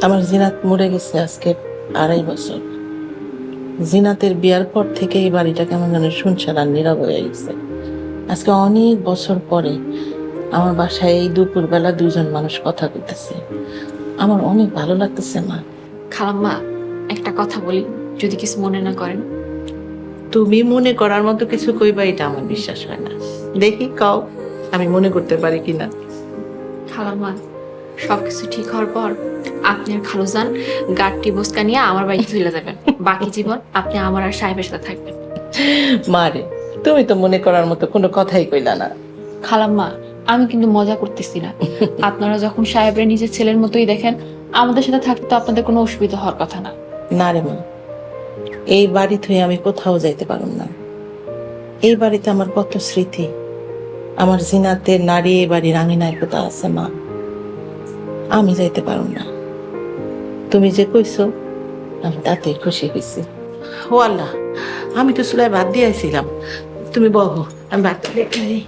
আমার জিনাত মরে গেছে আজকে 2.5 বছর। জিনাতের বিয়ার পর থেকে এই বাড়িটা কেমন যেন শুনশান আর নীরব হয়ে গেছে। আজকে অনেক বছর পরে আমার বাসায় এই দুপুরবেলা 2জন মানুষ কথা কইতেছে। আমার অনেক ভালো লাগতেছে মা। খালাম্মা, একটা কথা বলি, যদি কিছু মনে না করেন। তুমি মনে করার মতো কিছু কইবা এটা আমার বিশ্বাস হয় না। দেখি কও আমি মনে করতে পারি কিনা। খালাম্মা, সবকিছু ঠিক হওয়ার পর আপনি আর খালু যান গাড়টি বসকা নিয়ে আমার বাড়িতে চলে যাবেন। বাকি জীবন আপনি আমার আর সাহেবের সাথে থাকবেন। মারে, তুমি তো মনে করার মতো কোনো কথাই কইলা না। খালাম্মা, আমি কিন্তু মজা করতেছি না। আপনারা যখন সাহেবের নিজের ছেলের মতোই দেখেন, আমাদের সাথে থাকতে তো আপনাদের কোনো অসুবিধা হওয়ার কথা না। না রে মা, এই বাড়ি থেকে আমি কোথাও যাইতে পারুম না। এই বাড়িতে আমার কত স্মৃতি, আমার জিনাতের নারী এই বাড়ির আঙিনায় কোথা আছে মা। আমি যাইতে পারুম না। তুমি যে কইছো আমি তাতেই খুশি হয়েছি। ও আল্লাহ, আমি তো চুলায় ভাত দিয়ে আইছিলাম। তুমি বহো, আমি ভাতটা দেখে আই।